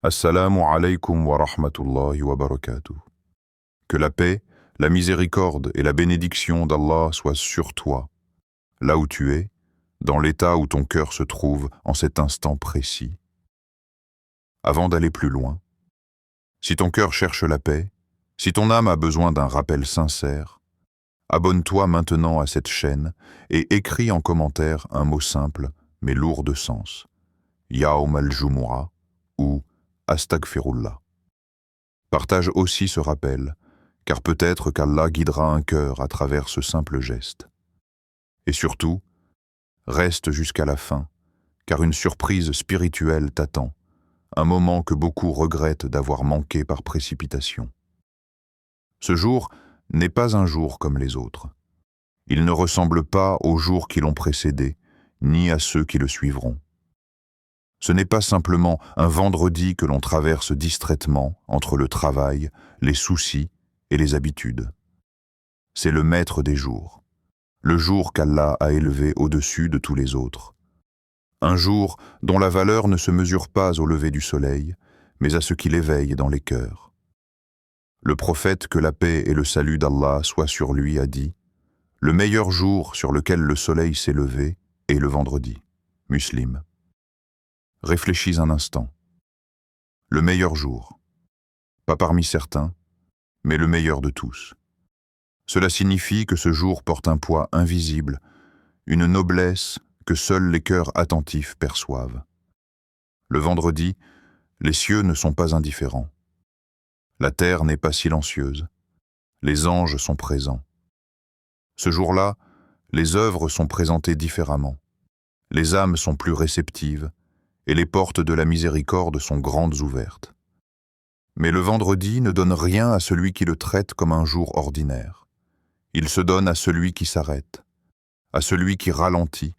Assalamu alaikum wa rahmatullahi wa barakatuh. Que la paix, la miséricorde et la bénédiction d'Allah soient sur toi, là où tu es, dans l'état où ton cœur se trouve en cet instant précis. Avant d'aller plus loin, si ton cœur cherche la paix, si ton âme a besoin d'un rappel sincère, abonne-toi maintenant à cette chaîne et écris en commentaire un mot simple mais lourd de sens, Yawm al-Jumu'ah ou Astaghfirullah. Partage aussi ce rappel, car peut-être qu'Allah guidera un cœur à travers ce simple geste. Et surtout, reste jusqu'à la fin, car une surprise spirituelle t'attend, un moment que beaucoup regrettent d'avoir manqué par précipitation. Ce jour n'est pas un jour comme les autres. Il ne ressemble pas aux jours qui l'ont précédé, ni à ceux qui le suivront. Ce n'est pas simplement un vendredi que l'on traverse distraitement entre le travail, les soucis et les habitudes. C'est le maître des jours, le jour qu'Allah a élevé au-dessus de tous les autres. Un jour dont la valeur ne se mesure pas au lever du soleil, mais à ce qu'il éveille dans les cœurs. Le prophète, que la paix et le salut d'Allah soient sur lui, a dit « Le meilleur jour sur lequel le soleil s'est levé est le vendredi. » Muslim. Réfléchis un instant. Le meilleur jour, pas parmi certains, mais le meilleur de tous. Cela signifie que ce jour porte un poids invisible, une noblesse que seuls les cœurs attentifs perçoivent. Le vendredi, les cieux ne sont pas indifférents. La terre n'est pas silencieuse. Les anges sont présents. Ce jour-là, les œuvres sont présentées différemment. Les âmes sont plus réceptives, et les portes de la miséricorde sont grandes ouvertes. Mais le vendredi ne donne rien à celui qui le traite comme un jour ordinaire. Il se donne à celui qui s'arrête, à celui qui ralentit,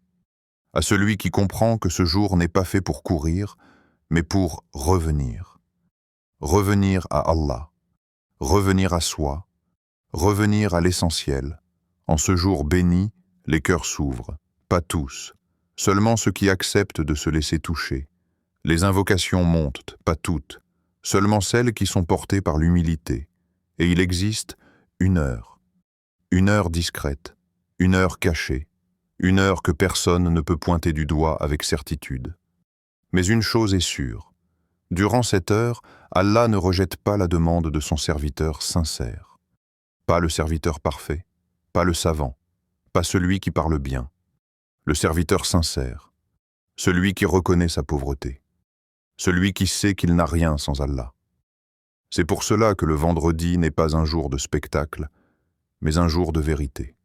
à celui qui comprend que ce jour n'est pas fait pour courir, mais pour revenir. Revenir à Allah, revenir à soi, revenir à l'essentiel. En ce jour béni, les cœurs s'ouvrent, pas tous, seulement ceux qui acceptent de se laisser toucher. Les invocations montent, pas toutes, seulement celles qui sont portées par l'humilité. Et il existe une heure discrète, une heure cachée, une heure que personne ne peut pointer du doigt avec certitude. Mais une chose est sûre, durant cette heure, Allah ne rejette pas la demande de son serviteur sincère. Pas le serviteur parfait, pas le savant, pas celui qui parle bien. Le serviteur sincère, celui qui reconnaît sa pauvreté, celui qui sait qu'il n'a rien sans Allah. C'est pour cela que le vendredi n'est pas un jour de spectacle, mais un jour de vérité.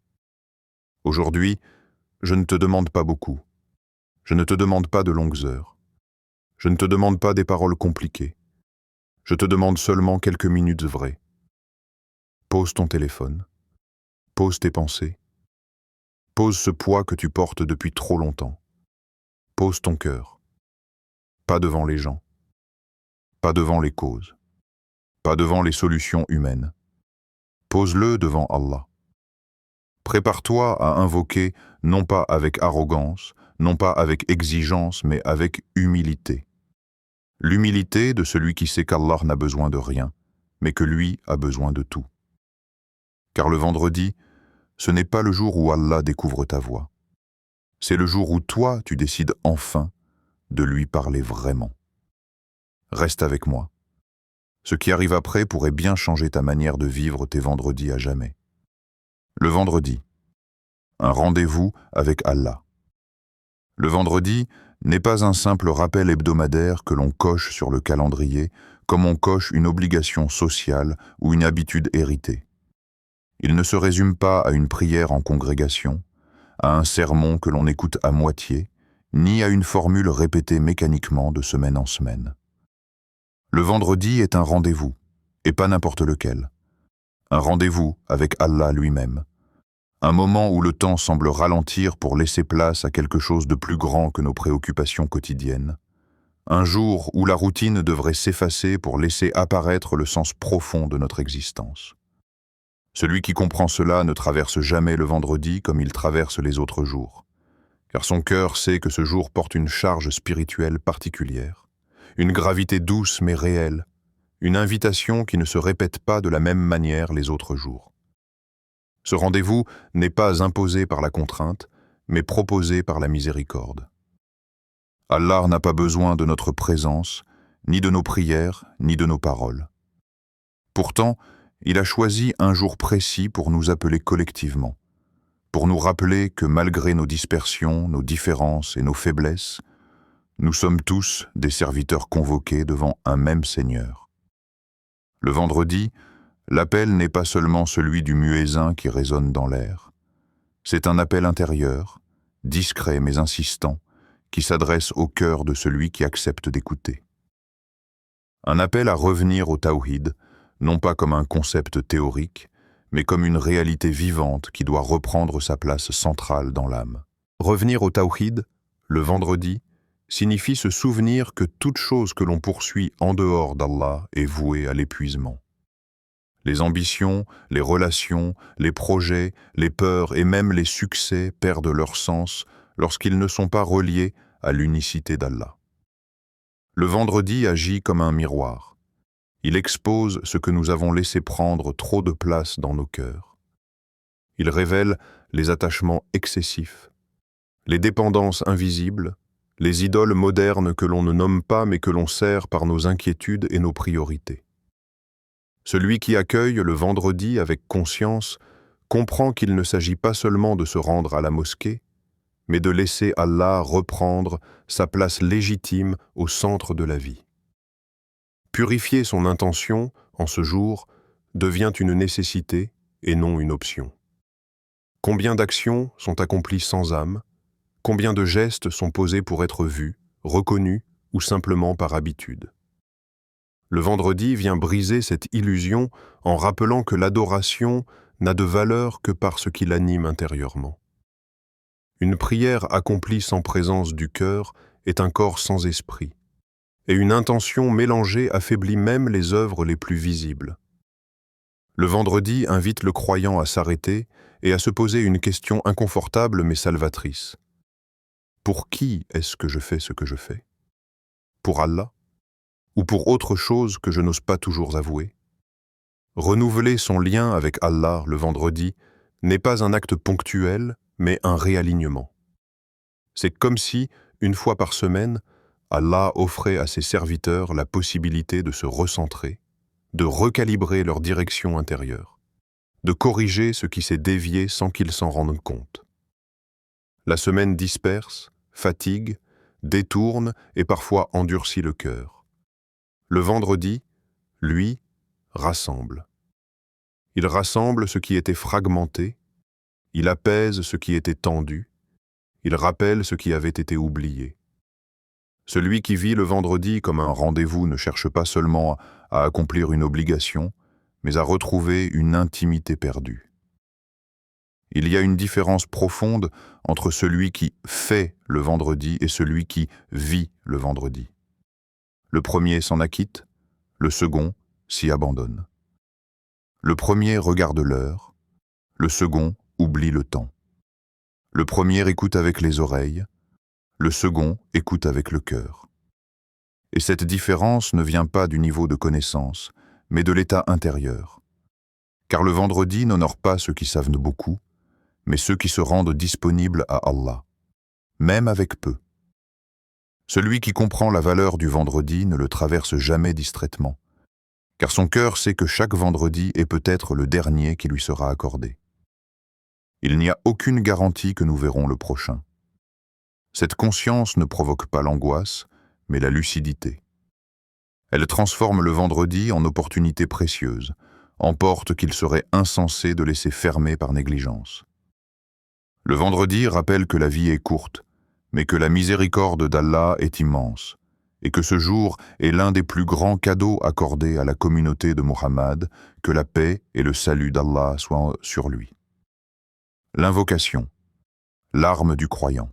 Aujourd'hui, je ne te demande pas beaucoup. Je ne te demande pas de longues heures. Je ne te demande pas des paroles compliquées. Je te demande seulement quelques minutes vraies. Pose ton téléphone. Pose tes pensées. Pose ce poids que tu portes depuis trop longtemps. Pose ton cœur. Pas devant les gens. Pas devant les causes. Pas devant les solutions humaines. Pose-le devant Allah. Prépare-toi à invoquer non pas avec arrogance, non pas avec exigence, mais avec humilité. L'humilité de celui qui sait qu'Allah n'a besoin de rien, mais que lui a besoin de tout. Car le vendredi, ce n'est pas le jour où Allah découvre ta voix. C'est le jour où toi, tu décides enfin de lui parler vraiment. Reste avec moi. Ce qui arrive après pourrait bien changer ta manière de vivre tes vendredis à jamais. Le vendredi, un rendez-vous avec Allah. Le vendredi n'est pas un simple rappel hebdomadaire que l'on coche sur le calendrier comme on coche une obligation sociale ou une habitude héritée. Il ne se résume pas à une prière en congrégation, à un sermon que l'on écoute à moitié, ni à une formule répétée mécaniquement de semaine en semaine. Le vendredi est un rendez-vous, et pas n'importe lequel. Un rendez-vous avec Allah lui-même. Un moment où le temps semble ralentir pour laisser place à quelque chose de plus grand que nos préoccupations quotidiennes. Un jour où la routine devrait s'effacer pour laisser apparaître le sens profond de notre existence. Celui qui comprend cela ne traverse jamais le vendredi comme il traverse les autres jours, car son cœur sait que ce jour porte une charge spirituelle particulière, une gravité douce mais réelle, une invitation qui ne se répète pas de la même manière les autres jours. Ce rendez-vous n'est pas imposé par la contrainte, mais proposé par la miséricorde. Allah n'a pas besoin de notre présence, ni de nos prières, ni de nos paroles. Pourtant, il a choisi un jour précis pour nous appeler collectivement, pour nous rappeler que malgré nos dispersions, nos différences et nos faiblesses, nous sommes tous des serviteurs convoqués devant un même Seigneur. Le vendredi, l'appel n'est pas seulement celui du muezzin qui résonne dans l'air. C'est un appel intérieur, discret mais insistant, qui s'adresse au cœur de celui qui accepte d'écouter. Un appel à revenir au tawhid, non pas comme un concept théorique, mais comme une réalité vivante qui doit reprendre sa place centrale dans l'âme. Revenir au tawhid, le vendredi, signifie se souvenir que toute chose que l'on poursuit en dehors d'Allah est vouée à l'épuisement. Les ambitions, les relations, les projets, les peurs et même les succès perdent leur sens lorsqu'ils ne sont pas reliés à l'unicité d'Allah. Le vendredi agit comme un miroir. Il expose ce que nous avons laissé prendre trop de place dans nos cœurs. Il révèle les attachements excessifs, les dépendances invisibles, les idoles modernes que l'on ne nomme pas mais que l'on sert par nos inquiétudes et nos priorités. Celui qui accueille le vendredi avec conscience comprend qu'il ne s'agit pas seulement de se rendre à la mosquée, mais de laisser Allah reprendre sa place légitime au centre de la vie. Purifier son intention, en ce jour, devient une nécessité et non une option. Combien d'actions sont accomplies sans âme? Combien de gestes sont posés pour être vus, reconnus ou simplement par habitude? Le vendredi vient briser cette illusion en rappelant que l'adoration n'a de valeur que par ce qui l'anime intérieurement. Une prière accomplie sans présence du cœur est un corps sans esprit, et une intention mélangée affaiblit même les œuvres les plus visibles. Le vendredi invite le croyant à s'arrêter et à se poser une question inconfortable mais salvatrice. Pour qui est-ce que je fais ce que je fais? Pour Allah? Ou pour autre chose que je n'ose pas toujours avouer? Renouveler son lien avec Allah le vendredi n'est pas un acte ponctuel, mais un réalignement. C'est comme si, une fois par semaine, Allah offrait à ses serviteurs la possibilité de se recentrer, de recalibrer leur direction intérieure, de corriger ce qui s'est dévié sans qu'ils s'en rendent compte. La semaine disperse, fatigue, détourne et parfois endurcit le cœur. Le vendredi, lui, rassemble. Il rassemble ce qui était fragmenté, il apaise ce qui était tendu, il rappelle ce qui avait été oublié. Celui qui vit le vendredi comme un rendez-vous ne cherche pas seulement à accomplir une obligation, mais à retrouver une intimité perdue. Il y a une différence profonde entre celui qui fait le vendredi et celui qui vit le vendredi. Le premier s'en acquitte, le second s'y abandonne. Le premier regarde l'heure, le second oublie le temps. Le premier écoute avec les oreilles, le second écoute avec le cœur. Et cette différence ne vient pas du niveau de connaissance, mais de l'état intérieur. Car le vendredi n'honore pas ceux qui savent beaucoup, mais ceux qui se rendent disponibles à Allah, même avec peu. Celui qui comprend la valeur du vendredi ne le traverse jamais distraitement, car son cœur sait que chaque vendredi est peut-être le dernier qui lui sera accordé. Il n'y a aucune garantie que nous verrons le prochain. Cette conscience ne provoque pas l'angoisse, mais la lucidité. Elle transforme le vendredi en opportunité précieuse, en porte qu'il serait insensé de laisser fermer par négligence. Le vendredi rappelle que la vie est courte, mais que la miséricorde d'Allah est immense, et que ce jour est l'un des plus grands cadeaux accordés à la communauté de Muhammad, que la paix et le salut d'Allah soient sur lui. L'invocation, l'arme du croyant.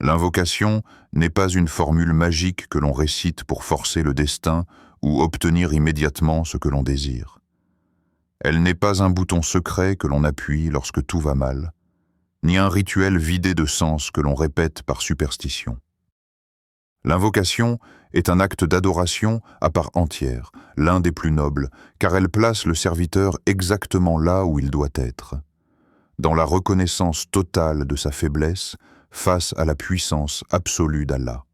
L'invocation n'est pas une formule magique que l'on récite pour forcer le destin ou obtenir immédiatement ce que l'on désire. Elle n'est pas un bouton secret que l'on appuie lorsque tout va mal, ni un rituel vidé de sens que l'on répète par superstition. L'invocation est un acte d'adoration à part entière, l'un des plus nobles, car elle place le serviteur exactement là où il doit être, dans la reconnaissance totale de sa faiblesse face à la puissance absolue d'Allah.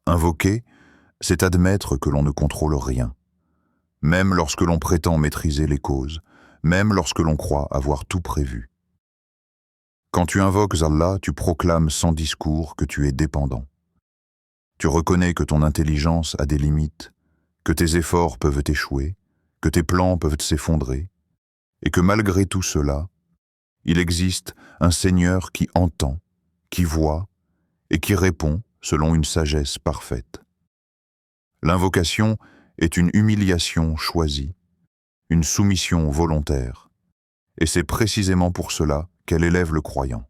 Invoquer, c'est admettre que l'on ne contrôle rien, même lorsque l'on prétend maîtriser les causes, même lorsque l'on croit avoir tout prévu. Quand tu invoques Allah, tu proclames sans discours que tu es dépendant. Tu reconnais que ton intelligence a des limites, que tes efforts peuvent échouer, que tes plans peuvent s'effondrer, et que malgré tout cela, il existe un Seigneur qui entend, qui voit et qui répond selon une sagesse parfaite. L'invocation est une humiliation choisie, une soumission volontaire, et c'est précisément pour cela qu'elle élève le croyant.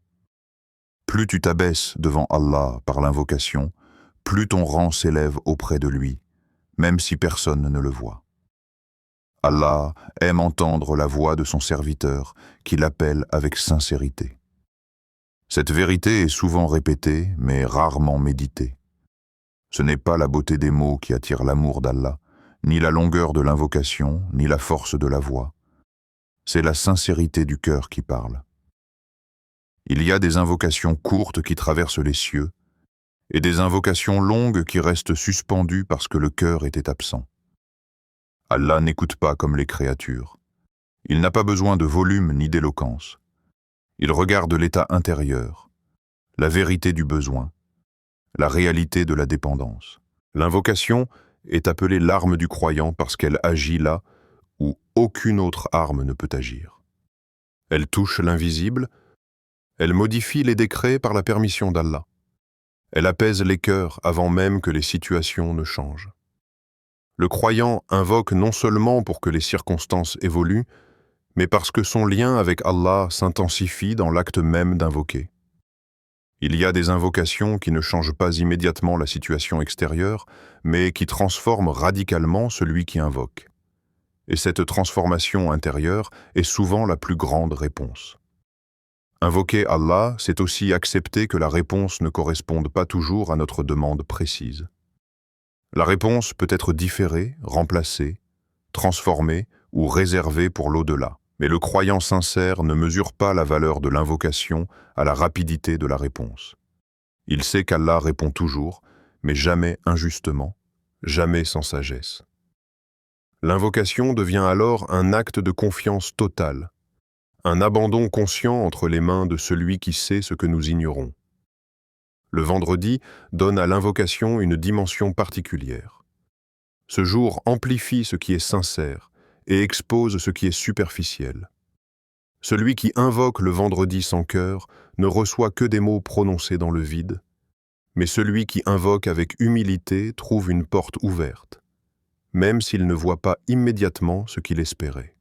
Plus tu t'abaisses devant Allah par l'invocation, plus ton rang s'élève auprès de lui, même si personne ne le voit. Allah aime entendre la voix de son serviteur qui l'appelle avec sincérité. Cette vérité est souvent répétée, mais rarement méditée. Ce n'est pas la beauté des mots qui attire l'amour d'Allah, ni la longueur de l'invocation, ni la force de la voix. C'est la sincérité du cœur qui parle. Il y a des invocations courtes qui traversent les cieux, et des invocations longues qui restent suspendues parce que le cœur était absent. Allah n'écoute pas comme les créatures. Il n'a pas besoin de volume ni d'éloquence. Il regarde l'état intérieur, la vérité du besoin, la réalité de la dépendance. L'invocation est appelée l'arme du croyant parce qu'elle agit là où aucune autre arme ne peut agir. Elle touche l'invisible, elle modifie les décrets par la permission d'Allah. Elle apaise les cœurs avant même que les situations ne changent. Le croyant invoque non seulement pour que les circonstances évoluent, mais parce que son lien avec Allah s'intensifie dans l'acte même d'invoquer. Il y a des invocations qui ne changent pas immédiatement la situation extérieure, mais qui transforment radicalement celui qui invoque. Et cette transformation intérieure est souvent la plus grande réponse. Invoquer Allah, c'est aussi accepter que la réponse ne corresponde pas toujours à notre demande précise. La réponse peut être différée, remplacée, transformée ou réservée pour l'au-delà. Mais le croyant sincère ne mesure pas la valeur de l'invocation à la rapidité de la réponse. Il sait qu'Allah répond toujours, mais jamais injustement, jamais sans sagesse. L'invocation devient alors un acte de confiance totale, un abandon conscient entre les mains de celui qui sait ce que nous ignorons. Le vendredi donne à l'invocation une dimension particulière. Ce jour amplifie ce qui est sincère et expose ce qui est superficiel. Celui qui invoque le vendredi sans cœur ne reçoit que des mots prononcés dans le vide, mais celui qui invoque avec humilité trouve une porte ouverte, même s'il ne voit pas immédiatement ce qu'il espérait.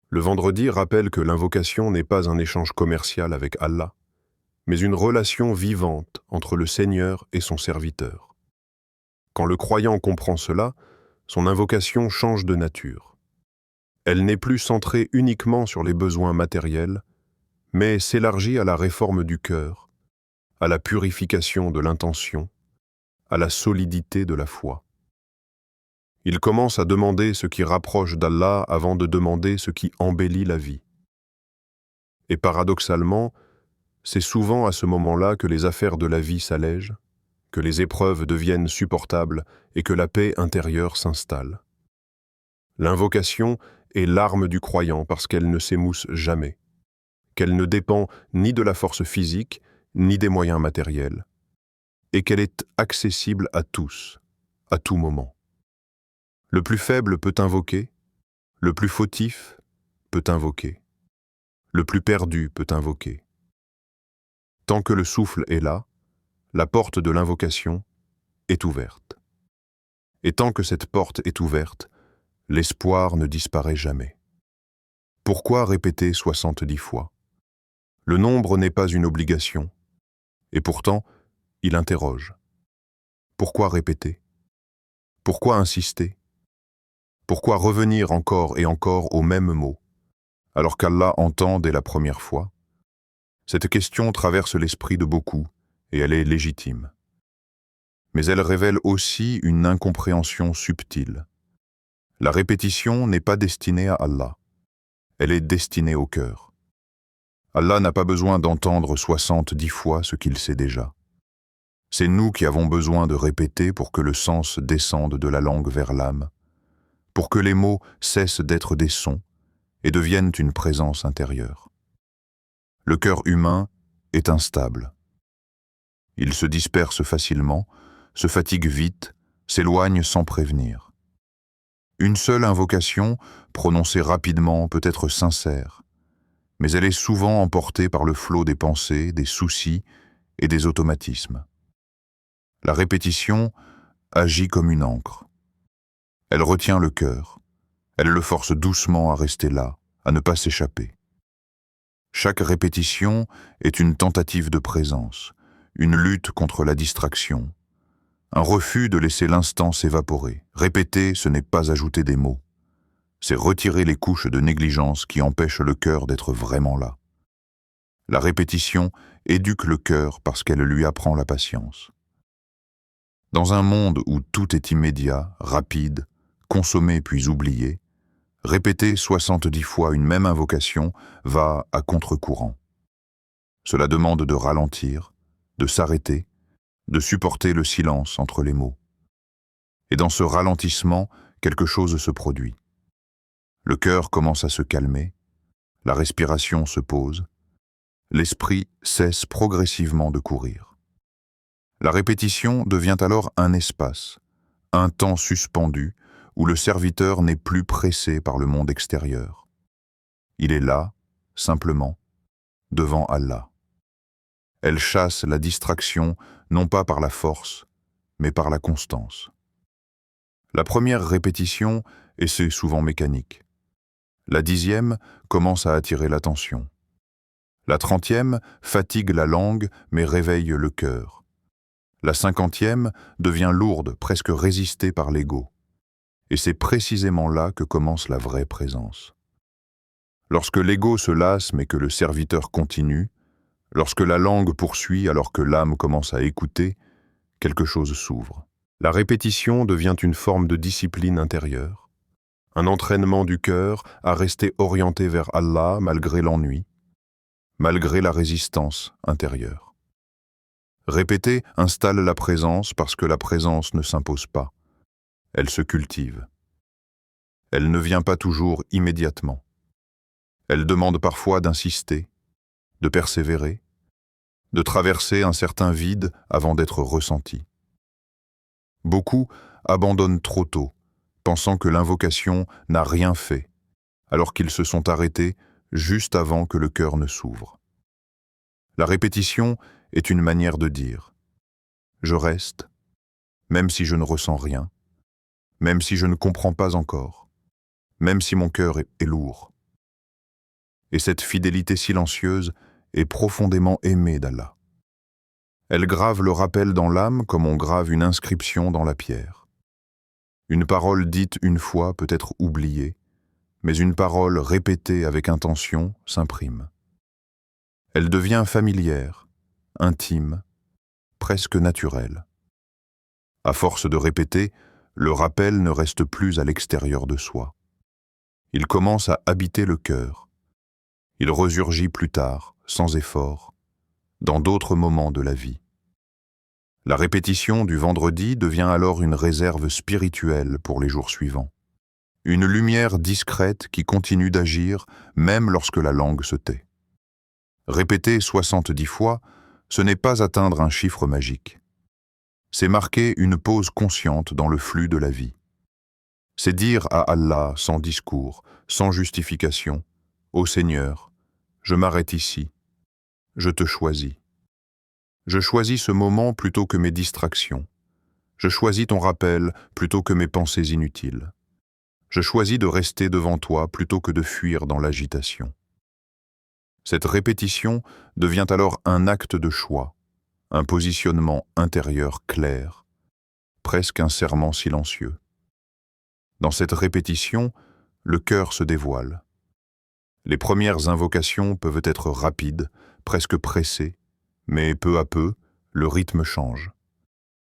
Le vendredi rappelle que l'invocation n'est pas un échange commercial avec Allah, mais une relation vivante entre le Seigneur et son serviteur. Quand le croyant comprend cela, son invocation change de nature. Elle n'est plus centrée uniquement sur les besoins matériels, mais s'élargit à la réforme du cœur, à la purification de l'intention, à la solidité de la foi. Il commence à demander ce qui rapproche d'Allah avant de demander ce qui embellit la vie. Et paradoxalement, c'est souvent à ce moment-là que les affaires de la vie s'allègent, que les épreuves deviennent supportables et que la paix intérieure s'installe. L'invocation est l'arme du croyant parce qu'elle ne s'émousse jamais, qu'elle ne dépend ni de la force physique, ni des moyens matériels, et qu'elle est accessible à tous, à tout moment. Le plus faible peut invoquer, le plus fautif peut invoquer, le plus perdu peut invoquer. Tant que le souffle est là, la porte de l'invocation est ouverte. Et tant que cette porte est ouverte, l'espoir ne disparaît jamais. Pourquoi répéter 70 fois? Le nombre n'est pas une obligation, et pourtant, il interroge. Pourquoi répéter? Pourquoi insister? Pourquoi revenir encore et encore aux mêmes mots, alors qu'Allah entend dès la première fois? Cette question traverse l'esprit de beaucoup, et elle est légitime. Mais elles révèlent aussi une incompréhension subtile. La répétition n'est pas destinée à Allah. Elle est destinée au cœur. Allah n'a pas besoin d'entendre 70 fois ce qu'il sait déjà. C'est nous qui avons besoin de répéter pour que le sens descende de la langue vers l'âme, pour que les mots cessent d'être des sons et deviennent une présence intérieure. Le cœur humain est instable. Il se disperse facilement, se fatigue vite, s'éloigne sans prévenir. Une seule invocation, prononcée rapidement, peut être sincère, mais elle est souvent emportée par le flot des pensées, des soucis et des automatismes. La répétition agit comme une ancre. Elle retient le cœur, elle le force doucement à rester là, à ne pas s'échapper. Chaque répétition est une tentative de présence, une lutte contre la distraction, un refus de laisser l'instant s'évaporer. Répéter, ce n'est pas ajouter des mots, c'est retirer les couches de négligence qui empêchent le cœur d'être vraiment là. La répétition éduque le cœur parce qu'elle lui apprend la patience. Dans un monde où tout est immédiat, rapide, consommé puis oublié, répéter 70 fois une même invocation va à contre-courant. Cela demande de ralentir, de s'arrêter, de supporter le silence entre les mots. Et dans ce ralentissement, quelque chose se produit. Le cœur commence à se calmer, la respiration se pose, l'esprit cesse progressivement de courir. La répétition devient alors un espace, un temps suspendu où le serviteur n'est plus pressé par le monde extérieur. Il est là, simplement, devant Allah. Elle chasse la distraction non pas par la force, mais par la constance. La première répétition, et c'est souvent mécanique. La 10e commence à attirer l'attention. La 30e fatigue la langue mais réveille le cœur. La 50e devient lourde, presque résistée par l'ego. Et c'est précisément là que commence la vraie présence. Lorsque l'ego se lasse mais que le serviteur continue, lorsque la langue poursuit alors que l'âme commence à écouter, quelque chose s'ouvre. La répétition devient une forme de discipline intérieure, un entraînement du cœur à rester orienté vers Allah malgré l'ennui, malgré la résistance intérieure. Répéter installe la présence parce que la présence ne s'impose pas. Elle se cultive. Elle ne vient pas toujours immédiatement. Elle demande parfois d'insister, de persévérer, de traverser un certain vide avant d'être ressenti. Beaucoup abandonnent trop tôt, pensant que l'invocation n'a rien fait, alors qu'ils se sont arrêtés juste avant que le cœur ne s'ouvre. La répétition est une manière de dire « je reste, même si je ne ressens rien, même si je ne comprends pas encore, même si mon cœur est lourd. » Et cette fidélité silencieuse est profondément aimée d'Allah. Elle grave le rappel dans l'âme comme on grave une inscription dans la pierre. Une parole dite une fois peut être oubliée, mais une parole répétée avec intention s'imprime. Elle devient familière, intime, presque naturelle. À force de répéter, le rappel ne reste plus à l'extérieur de soi. Il commence à habiter le cœur. Il resurgit plus tard, sans effort, dans d'autres moments de la vie. La répétition du vendredi devient alors une réserve spirituelle pour les jours suivants. Une lumière discrète qui continue d'agir même lorsque la langue se tait. Répéter 70 fois, ce n'est pas atteindre un chiffre magique. C'est marquer une pause consciente dans le flux de la vie. C'est dire à Allah sans discours, sans justification, « Ô Seigneur, je m'arrête ici, je te choisis. Je choisis ce moment plutôt que mes distractions. Je choisis ton rappel plutôt que mes pensées inutiles. Je choisis de rester devant toi plutôt que de fuir dans l'agitation. » Cette répétition devient alors un acte de choix, un positionnement intérieur clair, presque un serment silencieux. Dans cette répétition, le cœur se dévoile. Les premières invocations peuvent être rapides, presque pressées, mais peu à peu, le rythme change.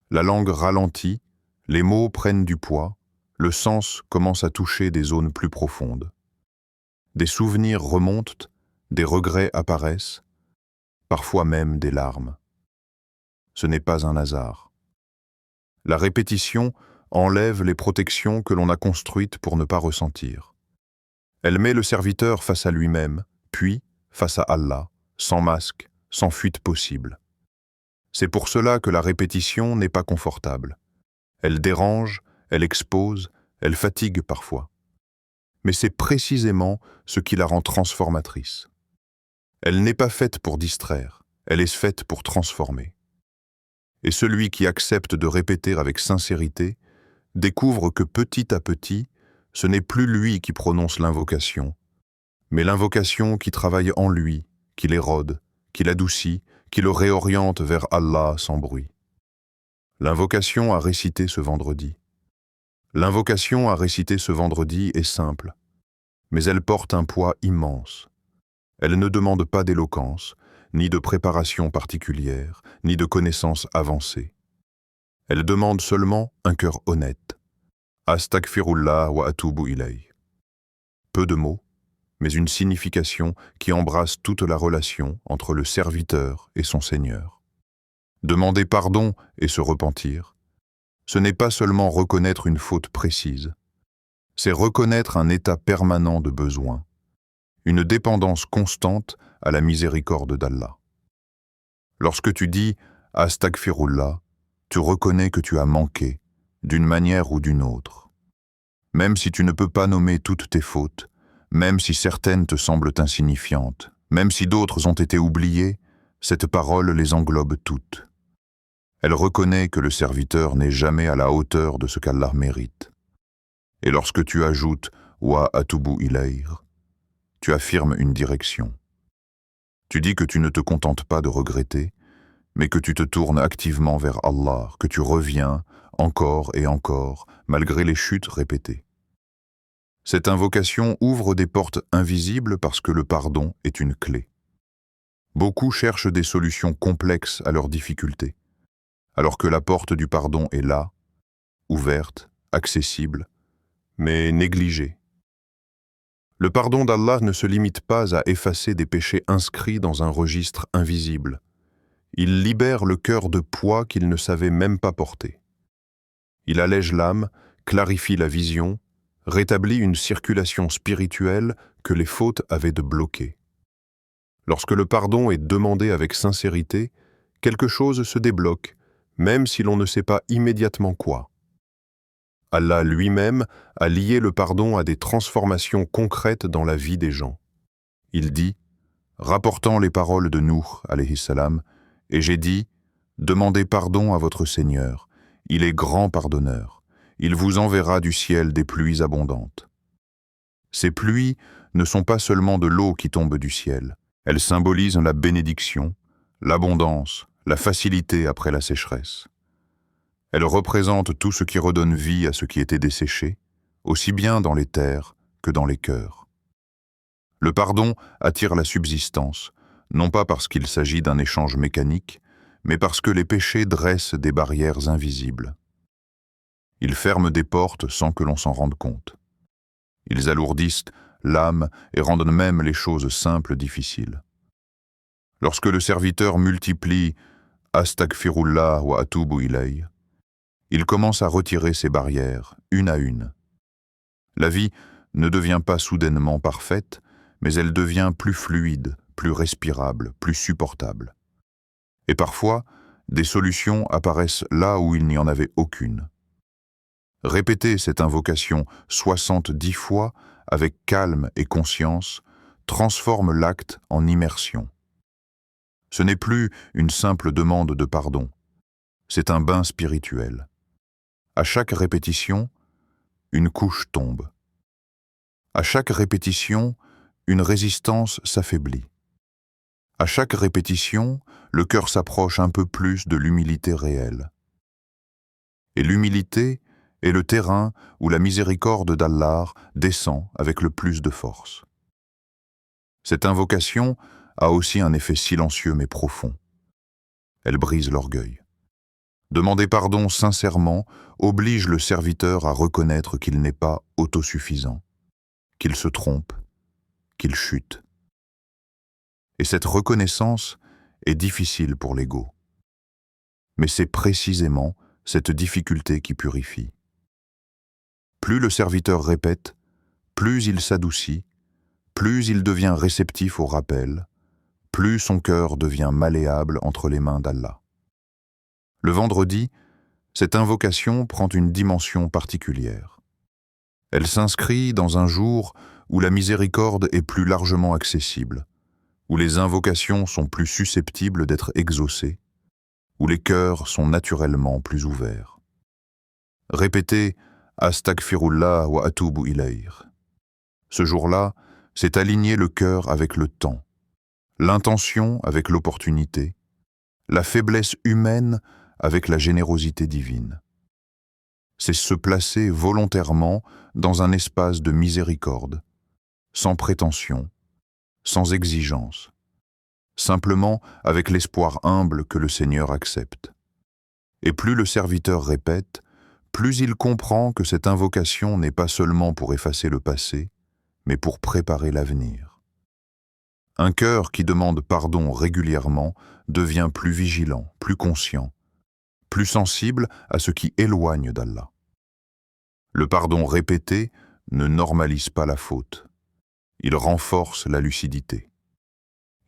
La langue ralentit, les mots prennent du poids, le sens commence à toucher des zones plus profondes. Des souvenirs remontent, des regrets apparaissent, parfois même des larmes. Ce n'est pas un hasard. La répétition enlève les protections que l'on a construites pour ne pas ressentir. Elle met le serviteur face à lui-même, puis face à Allah, sans masque, sans fuite possible. C'est pour cela que la répétition n'est pas confortable. Elle dérange, elle expose, elle fatigue parfois. Mais c'est précisément ce qui la rend transformatrice. Elle n'est pas faite pour distraire, elle est faite pour transformer. Et celui qui accepte de répéter avec sincérité découvre que petit à petit, ce n'est plus lui qui prononce l'invocation, mais l'invocation qui travaille en lui, qui l'érode, qui l'adoucit, qui le réoriente vers Allah sans bruit. L'invocation à réciter ce vendredi. L'invocation à réciter ce vendredi est simple, mais elle porte un poids immense. Elle ne demande pas d'éloquence, ni de préparation particulière, ni de connaissances avancées. Elle demande seulement un cœur honnête. Astaghfirullah wa atubu ilayh. Peu de mots, mais une signification qui embrasse toute la relation entre le serviteur et son Seigneur. Demander pardon et se repentir, ce n'est pas seulement reconnaître une faute précise, c'est reconnaître un état permanent de besoin, une dépendance constante à la miséricorde d'Allah. Lorsque tu dis « Astaghfirullah », tu reconnais que tu as manqué, d'une manière ou d'une autre. Même si tu ne peux pas nommer toutes tes fautes, même si certaines te semblent insignifiantes, même si d'autres ont été oubliées, cette parole les englobe toutes. Elle reconnaît que le serviteur n'est jamais à la hauteur de ce qu'Allah mérite. Et lorsque tu ajoutes « Wa atubu ilayh », tu affirmes une direction. Tu dis que tu ne te contentes pas de regretter, mais que tu te tournes activement vers Allah, que tu reviens encore et encore, malgré les chutes répétées. Cette invocation ouvre des portes invisibles parce que le pardon est une clé. Beaucoup cherchent des solutions complexes à leurs difficultés, alors que la porte du pardon est là, ouverte, accessible, mais négligée. Le pardon d'Allah ne se limite pas à effacer des péchés inscrits dans un registre invisible. Il libère le cœur de poids qu'il ne savait même pas porter. Il allège l'âme, clarifie la vision, rétablit une circulation spirituelle que les fautes avaient de bloquer. Lorsque le pardon est demandé avec sincérité, quelque chose se débloque, même si l'on ne sait pas immédiatement quoi. Allah lui-même a lié le pardon à des transformations concrètes dans la vie des gens. Il dit, rapportant les paroles de Nuh, alayhi salam, « Et j'ai dit, demandez pardon à votre Seigneur, il est grand pardonneur, il vous enverra du ciel des pluies abondantes. » Ces pluies ne sont pas seulement de l'eau qui tombe du ciel, elles symbolisent la bénédiction, l'abondance, la facilité après la sécheresse. Elles représentent tout ce qui redonne vie à ce qui était desséché, aussi bien dans les terres que dans les cœurs. Le pardon attire la subsistance, non pas parce qu'il s'agit d'un échange mécanique, mais parce que les péchés dressent des barrières invisibles. Ils ferment des portes sans que l'on s'en rende compte. Ils alourdissent l'âme et rendent même les choses simples difficiles. Lorsque le serviteur multiplie « Astaghfirullah wa atubu ilayh », il commence à retirer ces barrières, une à une. La vie ne devient pas soudainement parfaite, mais elle devient plus fluide, plus respirable, plus supportable. Et parfois, des solutions apparaissent là où il n'y en avait aucune. Répéter cette invocation 70 fois avec calme et conscience transforme l'acte en immersion. Ce n'est plus une simple demande de pardon, c'est un bain spirituel. À chaque répétition, une couche tombe. À chaque répétition, une résistance s'affaiblit. À chaque répétition, le cœur s'approche un peu plus de l'humilité réelle. Et l'humilité est le terrain où la miséricorde d'Allah descend avec le plus de force. Cette invocation a aussi un effet silencieux mais profond. Elle brise l'orgueil. Demander pardon sincèrement oblige le serviteur à reconnaître qu'il n'est pas autosuffisant, qu'il se trompe, qu'il chute. Et cette reconnaissance est difficile pour l'ego. Mais c'est précisément cette difficulté qui purifie. Plus le serviteur répète, plus il s'adoucit, plus il devient réceptif au rappel, plus son cœur devient malléable entre les mains d'Allah. Le vendredi, cette invocation prend une dimension particulière. Elle s'inscrit dans un jour où la miséricorde est plus largement accessible, où les invocations sont plus susceptibles d'être exaucées, où les cœurs sont naturellement plus ouverts. Répétez « Astaghfirullah wa atubu ilayh ». Ce jour-là, c'est aligner le cœur avec le temps, l'intention avec l'opportunité, la faiblesse humaine avec la générosité divine. C'est se placer volontairement dans un espace de miséricorde, sans prétention, sans exigence, simplement avec l'espoir humble que le Seigneur accepte. Et plus le serviteur répète, plus il comprend que cette invocation n'est pas seulement pour effacer le passé, mais pour préparer l'avenir. Un cœur qui demande pardon régulièrement devient plus vigilant, plus conscient, plus sensible à ce qui éloigne d'Allah. Le pardon répété ne normalise pas la faute. Il renforce la lucidité.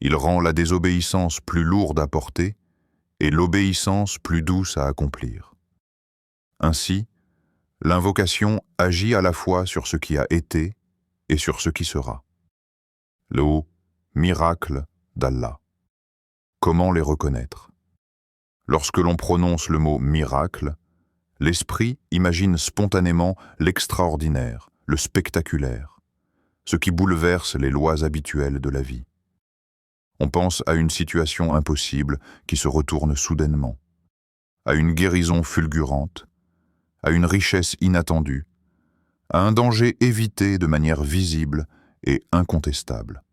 Il rend la désobéissance plus lourde à porter et l'obéissance plus douce à accomplir. Ainsi, l'invocation agit à la fois sur ce qui a été et sur ce qui sera. Le miracle d'Allah. Comment les reconnaître? Lorsque l'on prononce le mot miracle, l'esprit imagine spontanément l'extraordinaire, le spectaculaire, ce qui bouleverse les lois habituelles de la vie. On pense à une situation impossible qui se retourne soudainement, à une guérison fulgurante, à une richesse inattendue, à un danger évité de manière visible et incontestable.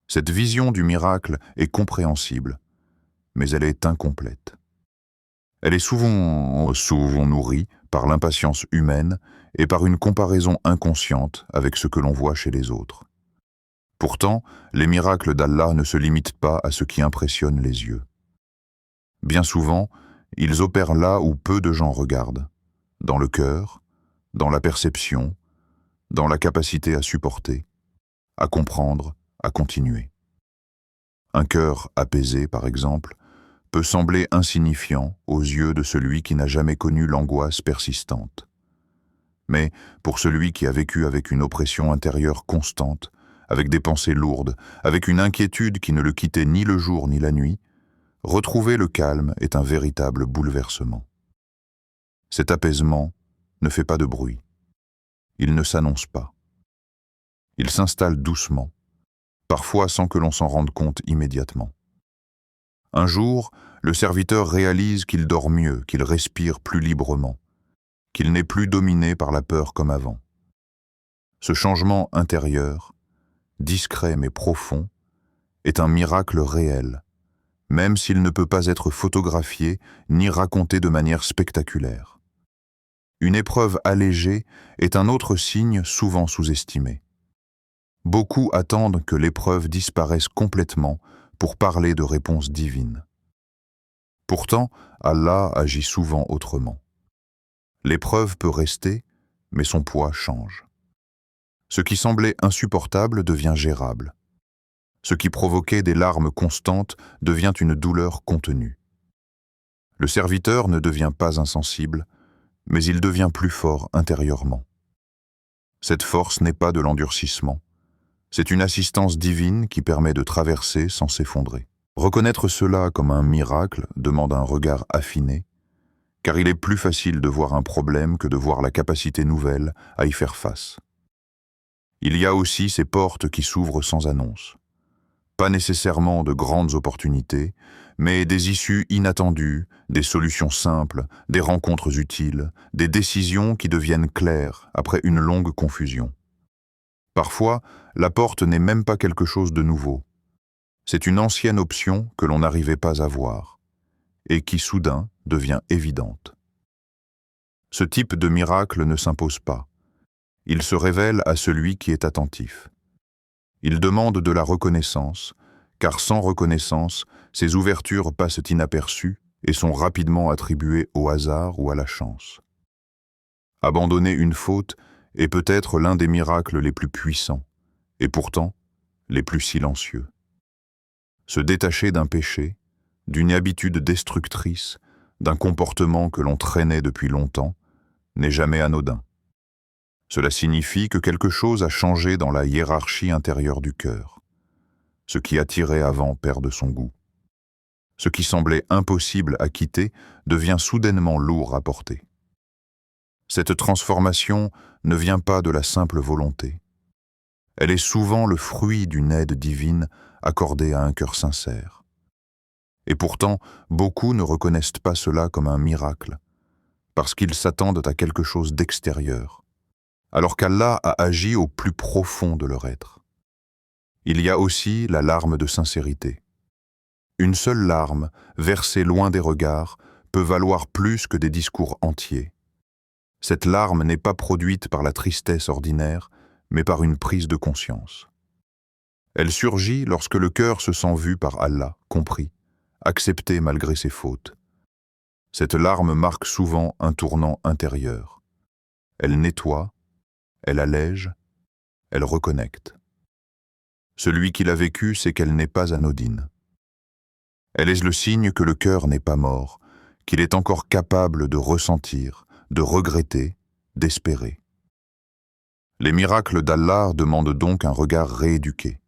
Cette vision du miracle est compréhensible, mais elle est incomplète. Elle est souvent nourrie par l'impatience humaine et par une comparaison inconsciente avec ce que l'on voit chez les autres. Pourtant, les miracles d'Allah ne se limitent pas à ce qui impressionne les yeux. Bien souvent, ils opèrent là où peu de gens regardent, dans le cœur, dans la perception, dans la capacité à supporter, à comprendre, à continuer. Un cœur apaisé, par exemple, peut sembler insignifiant aux yeux de celui qui n'a jamais connu l'angoisse persistante. Mais pour celui qui a vécu avec une oppression intérieure constante, avec des pensées lourdes, avec une inquiétude qui ne le quittait ni le jour ni la nuit, retrouver le calme est un véritable bouleversement. Cet apaisement ne fait pas de bruit. Il ne s'annonce pas. Il s'installe doucement, parfois sans que l'on s'en rende compte immédiatement. Un jour, le serviteur réalise qu'il dort mieux, qu'il respire plus librement, qu'il n'est plus dominé par la peur comme avant. Ce changement intérieur, discret mais profond, est un miracle réel, même s'il ne peut pas être photographié ni raconté de manière spectaculaire. Une épreuve allégée est un autre signe souvent sous-estimé. Beaucoup attendent que l'épreuve disparaisse complètement pour parler de réponses divines. Pourtant, Allah agit souvent autrement. L'épreuve peut rester, mais son poids change. Ce qui semblait insupportable devient gérable. Ce qui provoquait des larmes constantes devient une douleur contenue. Le serviteur ne devient pas insensible, mais il devient plus fort intérieurement. Cette force n'est pas de l'endurcissement. C'est une assistance divine qui permet de traverser sans s'effondrer. Reconnaître cela comme un miracle demande un regard affiné, car il est plus facile de voir un problème que de voir la capacité nouvelle à y faire face. Il y a aussi ces portes qui s'ouvrent sans annonce. Pas nécessairement de grandes opportunités, mais des issues inattendues, des solutions simples, des rencontres utiles, des décisions qui deviennent claires après une longue confusion. Parfois, la porte n'est même pas quelque chose de nouveau. C'est une ancienne option que l'on n'arrivait pas à voir. et qui soudain devient évidente. Ce type de miracle ne s'impose pas. Il se révèle à celui qui est attentif. Il demande de la reconnaissance, car sans reconnaissance, ces ouvertures passent inaperçues et sont rapidement attribuées au hasard ou à la chance. Abandonner une faute est peut-être l'un des miracles les plus puissants, et pourtant les plus silencieux. Se détacher d'un péché, d'une habitude destructrice, d'un comportement que l'on traînait depuis longtemps, n'est jamais anodin. Cela signifie que quelque chose a changé dans la hiérarchie intérieure du cœur. Ce qui attirait avant perd de son goût. Ce qui semblait impossible à quitter devient soudainement lourd à porter. Cette transformation ne vient pas de la simple volonté. Elle est souvent le fruit d'une aide divine accordée à un cœur sincère. Et pourtant, beaucoup ne reconnaissent pas cela comme un miracle, parce qu'ils s'attendent à quelque chose d'extérieur, alors qu'Allah a agi au plus profond de leur être. Il y a aussi la larme de sincérité. Une seule larme, versée loin des regards, peut valoir plus que des discours entiers. Cette larme n'est pas produite par la tristesse ordinaire, mais par une prise de conscience. Elle surgit lorsque le cœur se sent vu par Allah, compris, accepté malgré ses fautes. Cette larme marque souvent un tournant intérieur. Elle nettoie, elle allège, elle reconnecte. Celui qui l'a vécue sait qu'elle n'est pas anodine. Elle est le signe que le cœur n'est pas mort, qu'il est encore capable de ressentir, de regretter, d'espérer. Les miracles d'Allah demandent donc un regard rééduqué.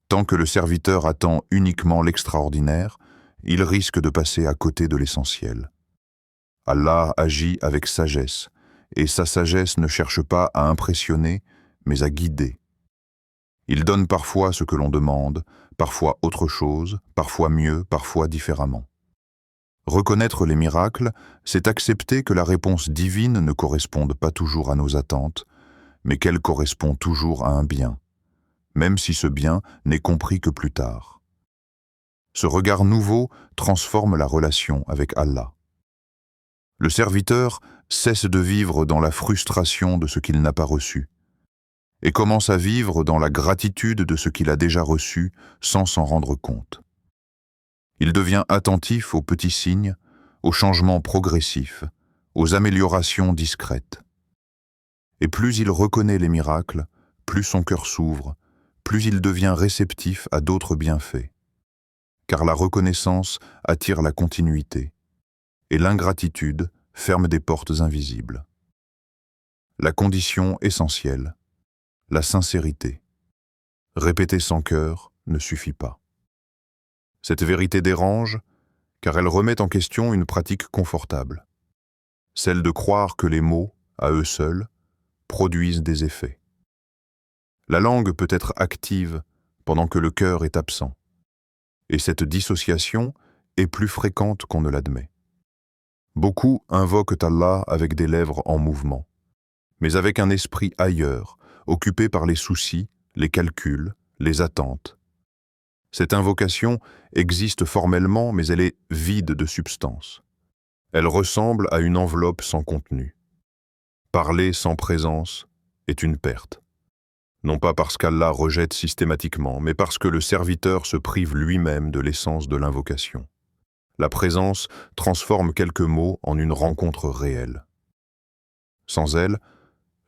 Tant que le serviteur attend uniquement l'extraordinaire, il risque de passer à côté de l'essentiel. Allah agit avec sagesse, et sa sagesse ne cherche pas à impressionner, mais à guider. Il donne parfois ce que l'on demande, parfois autre chose, parfois mieux, parfois différemment. Reconnaître les miracles, c'est accepter que la réponse divine ne corresponde pas toujours à nos attentes, mais qu'elle correspond toujours à un bien, même si ce bien n'est compris que plus tard. Ce regard nouveau transforme la relation avec Allah. Le serviteur cesse de vivre dans la frustration de ce qu'il n'a pas reçu et commence à vivre dans la gratitude de ce qu'il a déjà reçu sans s'en rendre compte. Il devient attentif aux petits signes, aux changements progressifs, aux améliorations discrètes. Et plus il reconnaît les miracles, plus son cœur s'ouvre, plus il devient réceptif à d'autres bienfaits. Car la reconnaissance attire la continuité, et l'ingratitude ferme des portes invisibles. La condition essentielle, la sincérité. Répéter sans cœur ne suffit pas. Cette vérité dérange, car elle remet en question une pratique confortable, celle de croire que les mots, à eux seuls, produisent des effets. La langue peut être active pendant que le cœur est absent, et cette dissociation est plus fréquente qu'on ne l'admet. Beaucoup invoquent Allah avec des lèvres en mouvement, mais avec un esprit ailleurs, occupé par les soucis, les calculs, les attentes. Cette invocation existe formellement, mais elle est vide de substance. Elle ressemble à une enveloppe sans contenu. Parler sans présence est une perte. Non pas parce qu'Allah rejette systématiquement, mais parce que le serviteur se prive lui-même de l'essence de l'invocation. La présence transforme quelques mots en une rencontre réelle. Sans elle,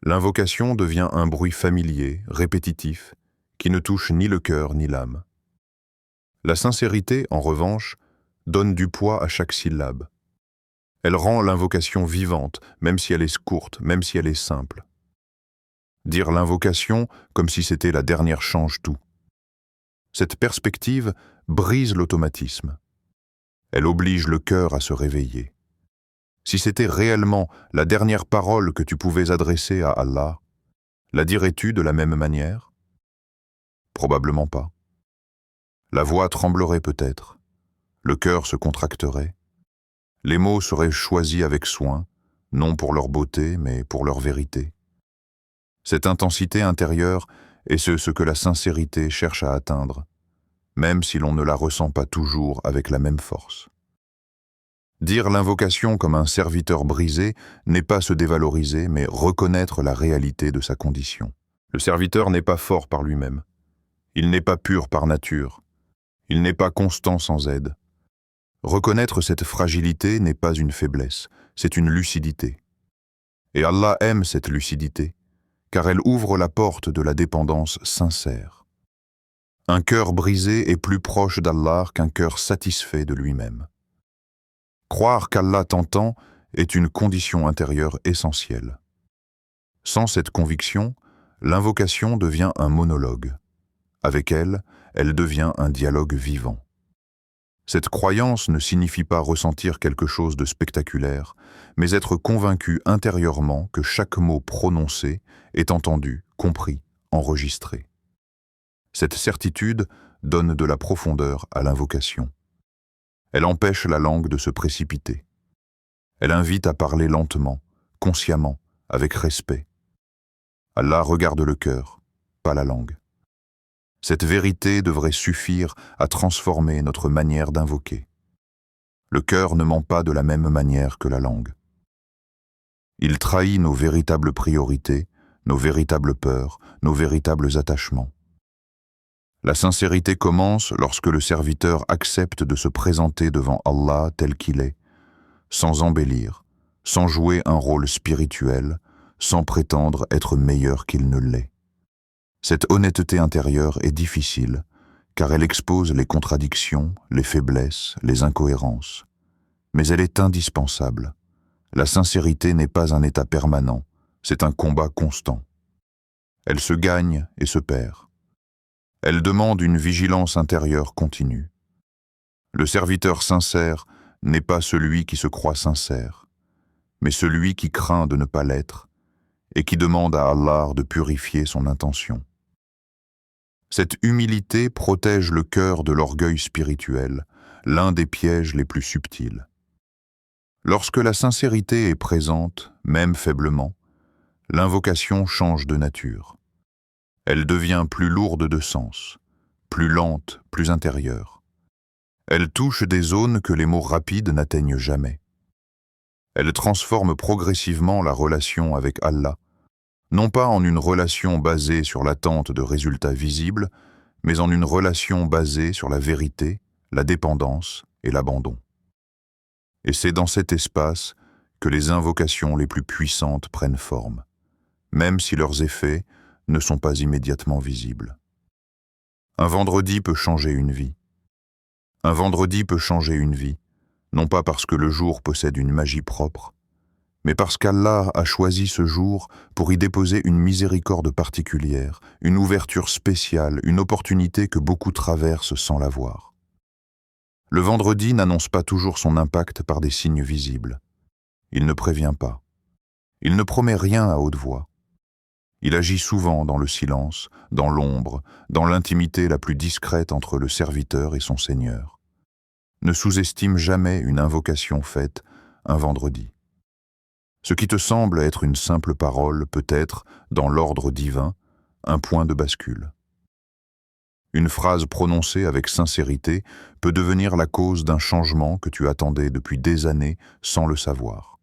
l'invocation devient un bruit familier, répétitif, qui ne touche ni le cœur ni l'âme. La sincérité, en revanche, donne du poids à chaque syllabe. Elle rend l'invocation vivante, même si elle est courte, même si elle est simple. Dire l'invocation comme si c'était la dernière change tout. Cette perspective brise l'automatisme. Elle oblige le cœur à se réveiller. Si c'était réellement la dernière parole que tu pouvais adresser à Allah, la dirais-tu de la même manière? Probablement pas. La voix tremblerait peut-être, le cœur se contracterait. Les mots seraient choisis avec soin, non pour leur beauté, mais pour leur vérité. Cette intensité intérieure est ce que la sincérité cherche à atteindre, même si l'on ne la ressent pas toujours avec la même force. Dire l'invocation comme un serviteur brisé n'est pas se dévaloriser, mais reconnaître la réalité de sa condition. Le serviteur n'est pas fort par lui-même. Il n'est pas pur par nature. Il n'est pas constant sans aide. Reconnaître cette fragilité n'est pas une faiblesse, c'est une lucidité. Et Allah aime cette lucidité, car elle ouvre la porte de la dépendance sincère. Un cœur brisé est plus proche d'Allah qu'un cœur satisfait de lui-même. Croire qu'Allah t'entend est une condition intérieure essentielle. Sans cette conviction, l'invocation devient un monologue. Avec elle, elle devient un dialogue vivant. Cette croyance ne signifie pas ressentir quelque chose de spectaculaire, mais être convaincu intérieurement que chaque mot prononcé est entendu, compris, enregistré. Cette certitude donne de la profondeur à l'invocation. Elle empêche la langue de se précipiter. Elle invite à parler lentement, consciemment, avec respect. Allah regarde le cœur, pas la langue. Cette vérité devrait suffire à transformer notre manière d'invoquer. Le cœur ne ment pas de la même manière que la langue. Il trahit nos véritables priorités, nos véritables peurs, nos véritables attachements. La sincérité commence lorsque le serviteur accepte de se présenter devant Allah tel qu'il est, sans embellir, sans jouer un rôle spirituel, sans prétendre être meilleur qu'il ne l'est. Cette honnêteté intérieure est difficile, car elle expose les contradictions, les faiblesses, les incohérences. Mais elle est indispensable. La sincérité n'est pas un état permanent, c'est un combat constant. Elle se gagne et se perd. Elle demande une vigilance intérieure continue. Le serviteur sincère n'est pas celui qui se croit sincère, mais celui qui craint de ne pas l'être et qui demande à Allah de purifier son intention. Cette humilité protège le cœur de l'orgueil spirituel, l'un des pièges les plus subtils. Lorsque la sincérité est présente, même faiblement, l'invocation change de nature. Elle devient plus lourde de sens, plus lente, plus intérieure. Elle touche des zones que les mots rapides n'atteignent jamais. Elle transforme progressivement la relation avec Allah, non pas en une relation basée sur l'attente de résultats visibles, mais en une relation basée sur la vérité, la dépendance et l'abandon. Et c'est dans cet espace que les invocations les plus puissantes prennent forme, même si leurs effets ne sont pas immédiatement visibles. Un vendredi peut changer une vie. Un vendredi peut changer une vie, non pas parce que le jour possède une magie propre, mais parce qu'Allah a choisi ce jour pour y déposer une miséricorde particulière, une ouverture spéciale, une opportunité que beaucoup traversent sans la voir. Le vendredi n'annonce pas toujours son impact par des signes visibles. Il ne prévient pas. Il ne promet rien à haute voix. Il agit souvent dans le silence, dans l'ombre, dans l'intimité la plus discrète entre le serviteur et son Seigneur. Ne sous-estime jamais une invocation faite un vendredi. Ce qui te semble être une simple parole peut être, dans l'ordre divin, un point de bascule. Une phrase prononcée avec sincérité peut devenir la cause d'un changement que tu attendais depuis des années sans le savoir.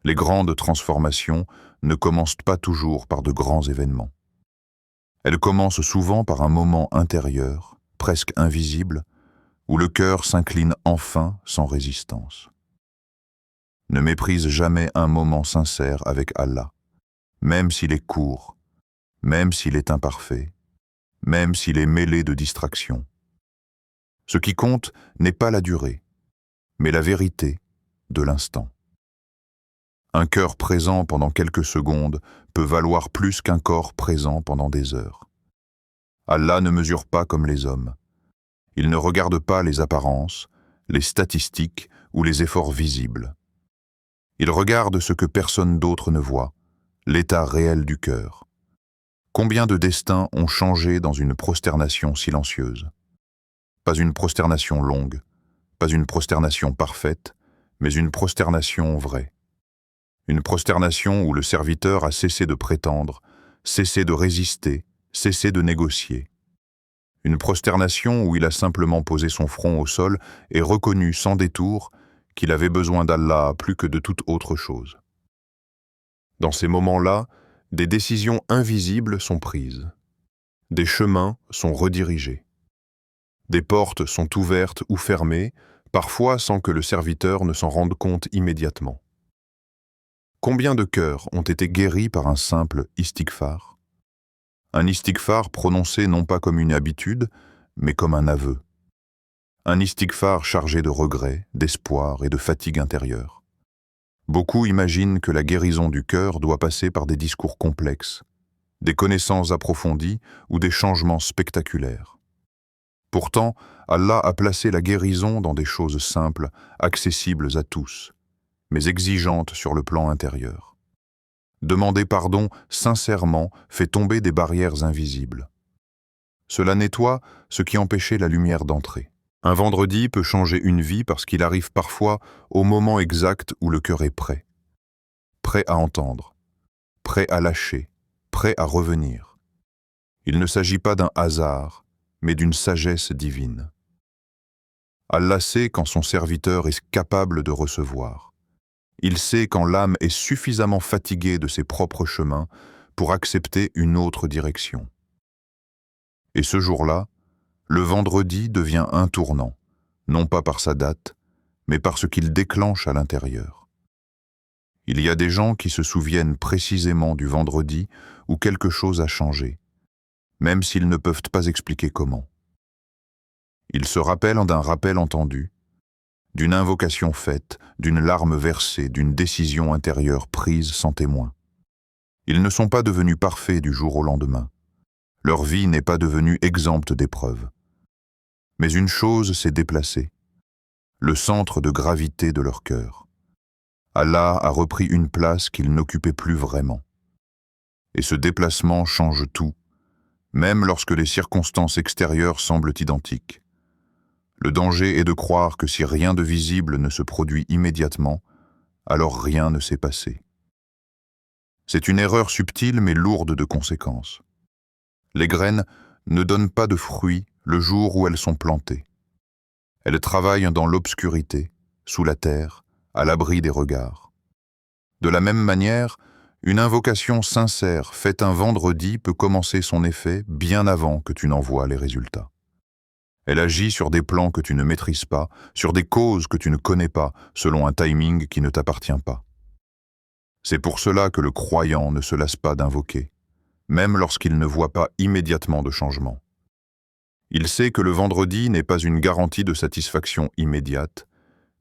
Les grandes transformations ne commencent pas toujours par de grands événements. Elles commencent souvent par un moment intérieur, presque invisible, où le cœur s'incline enfin sans résistance. Ne méprise jamais un moment sincère avec Allah, même s'il est court, même s'il est imparfait, même s'il est mêlé de distractions. Ce qui compte n'est pas la durée, mais la vérité de l'instant. Un cœur présent pendant quelques secondes peut valoir plus qu'un corps présent pendant des heures. Allah ne mesure pas comme les hommes. Il ne regarde pas les apparences, les statistiques ou les efforts visibles. Il regarde ce que personne d'autre ne voit, l'état réel du cœur. Combien de destins ont changé dans une prosternation silencieuse? Pas une prosternation longue, pas une prosternation parfaite, mais une prosternation vraie. Une prosternation où le serviteur a cessé de prétendre, cessé de résister, cessé de négocier. Une prosternation où il a simplement posé son front au sol et reconnu sans détour qu'il avait besoin d'Allah plus que de toute autre chose. Dans ces moments-là, des décisions invisibles sont prises. Des chemins sont redirigés. Des portes sont ouvertes ou fermées, parfois sans que le serviteur ne s'en rende compte immédiatement. Combien de cœurs ont été guéris par un simple istighfar? Un istighfar prononcé non pas comme une habitude, mais comme un aveu. Un istighfar chargé de regrets, d'espoir et de fatigue intérieure. Beaucoup imaginent que la guérison du cœur doit passer par des discours complexes, des connaissances approfondies ou des changements spectaculaires. Pourtant, Allah a placé la guérison dans des choses simples, accessibles à tous, mais exigeantes sur le plan intérieur. Demander pardon sincèrement fait tomber des barrières invisibles. Cela nettoie ce qui empêchait la lumière d'entrer. Un vendredi peut changer une vie parce qu'il arrive parfois au moment exact où le cœur est prêt. Prêt à entendre, prêt à lâcher, prêt à revenir. Il ne s'agit pas d'un hasard, mais d'une sagesse divine. Allah sait quand son serviteur est capable de recevoir. Il sait quand l'âme est suffisamment fatiguée de ses propres chemins pour accepter une autre direction. Et ce jour-là, le vendredi devient un tournant, non pas par sa date, mais par ce qu'il déclenche à l'intérieur. Il y a des gens qui se souviennent précisément du vendredi où quelque chose a changé, même s'ils ne peuvent pas expliquer comment. Ils se rappellent d'un rappel entendu, d'une invocation faite, d'une larme versée, d'une décision intérieure prise sans témoin. Ils ne sont pas devenus parfaits du jour au lendemain. Leur vie n'est pas devenue exempte d'épreuves. Mais une chose s'est déplacée, le centre de gravité de leur cœur. Allah a repris une place qu'il n'occupait plus vraiment. Et ce déplacement change tout, même lorsque les circonstances extérieures semblent identiques. Le danger est de croire que si rien de visible ne se produit immédiatement, alors rien ne s'est passé. C'est une erreur subtile mais lourde de conséquences. Les graines ne donnent pas de fruits le jour où elles sont plantées. Elles travaillent dans l'obscurité, sous la terre, à l'abri des regards. De la même manière, une invocation sincère faite un vendredi peut commencer son effet bien avant que tu n'en vois les résultats. Elle agit sur des plans que tu ne maîtrises pas, sur des causes que tu ne connais pas, selon un timing qui ne t'appartient pas. C'est pour cela que le croyant ne se lasse pas d'invoquer, même lorsqu'il ne voit pas immédiatement de changement. Il sait que le vendredi n'est pas une garantie de satisfaction immédiate,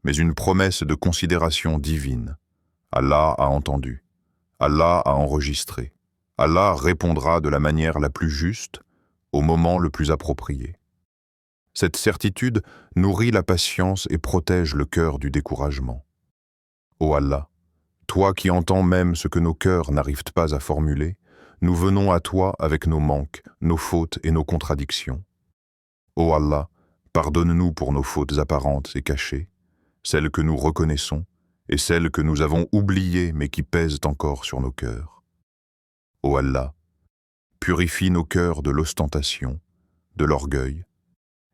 mais une promesse de considération divine. Allah a entendu, Allah a enregistré, Allah répondra de la manière la plus juste, au moment le plus approprié. Cette certitude nourrit la patience et protège le cœur du découragement. Ô Allah, toi qui entends même ce que nos cœurs n'arrivent pas à formuler, nous venons à toi avec nos manques, nos fautes et nos contradictions. Ô Allah, pardonne-nous pour nos fautes apparentes et cachées, celles que nous reconnaissons et celles que nous avons oubliées mais qui pèsent encore sur nos cœurs. Ô Allah, purifie nos cœurs de l'ostentation, de l'orgueil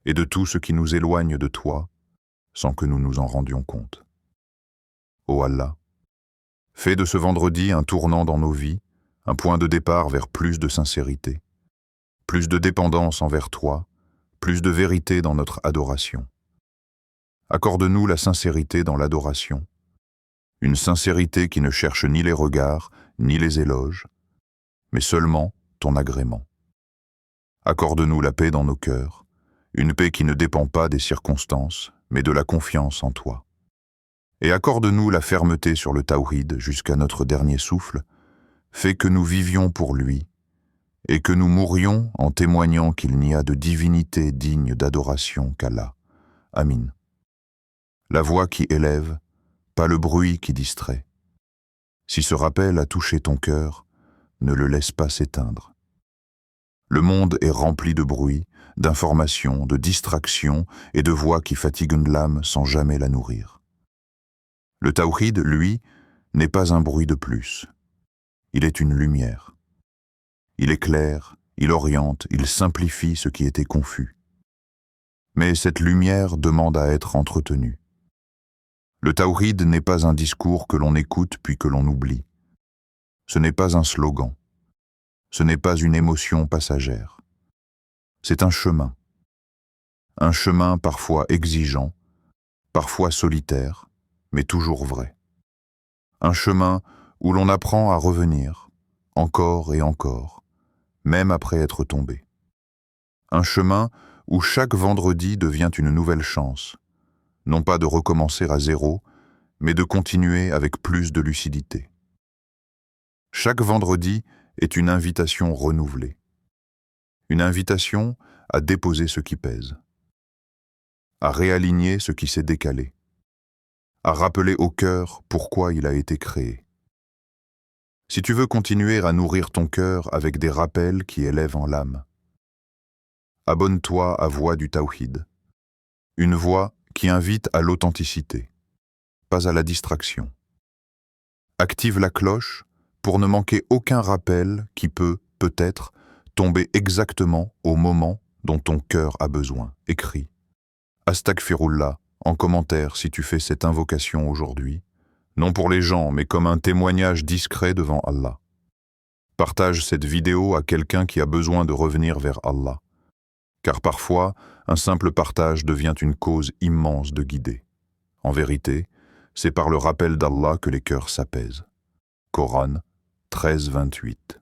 et de tout ce qui nous éloigne de toi sans que nous nous en rendions compte. Ô Allah, fais de ce vendredi un tournant dans nos vies, un point de départ vers plus de sincérité, plus de dépendance envers toi, plus de vérité dans notre adoration. Accorde-nous la sincérité dans l'adoration, une sincérité qui ne cherche ni les regards, ni les éloges, mais seulement ton agrément. Accorde-nous la paix dans nos cœurs, une paix qui ne dépend pas des circonstances, mais de la confiance en toi. Et accorde-nous la fermeté sur le tawhid jusqu'à notre dernier souffle, fais que nous vivions pour lui, et que nous mourions en témoignant qu'il n'y a de divinité digne d'adoration qu'Allah. Amin. La voix qui élève, pas le bruit qui distrait. Si ce rappel a touché ton cœur, ne le laisse pas s'éteindre. Le monde est rempli de bruit, d'informations, de distractions et de voix qui fatiguent l'âme sans jamais la nourrir. Le tawhid, lui, n'est pas un bruit de plus. Il est une lumière. Il éclaire, il oriente, il simplifie ce qui était confus. Mais cette lumière demande à être entretenue. Le tawhid n'est pas un discours que l'on écoute puis que l'on oublie. Ce n'est pas un slogan. Ce n'est pas une émotion passagère. C'est un chemin parfois exigeant, parfois solitaire, mais toujours vrai. Un chemin où l'on apprend à revenir, encore et encore, même après être tombé. Un chemin où chaque vendredi devient une nouvelle chance, non pas de recommencer à zéro, mais de continuer avec plus de lucidité. Chaque vendredi est une invitation renouvelée. Une invitation à déposer ce qui pèse, à réaligner ce qui s'est décalé, à rappeler au cœur pourquoi il a été créé. Si tu veux continuer à nourrir ton cœur avec des rappels qui élèvent en l'âme, abonne-toi à Voix du Tawhid, une voix qui invite à l'authenticité, pas à la distraction. Active la cloche pour ne manquer aucun rappel qui peut-être, tomber exactement au moment dont ton cœur a besoin. Écris Astaghfirullah en commentaire si tu fais cette invocation aujourd'hui, non pour les gens, mais comme un témoignage discret devant Allah. Partage cette vidéo à quelqu'un qui a besoin de revenir vers Allah, car parfois, un simple partage devient une cause immense de guider. En vérité, c'est par le rappel d'Allah que les cœurs s'apaisent. Coran 13, 28.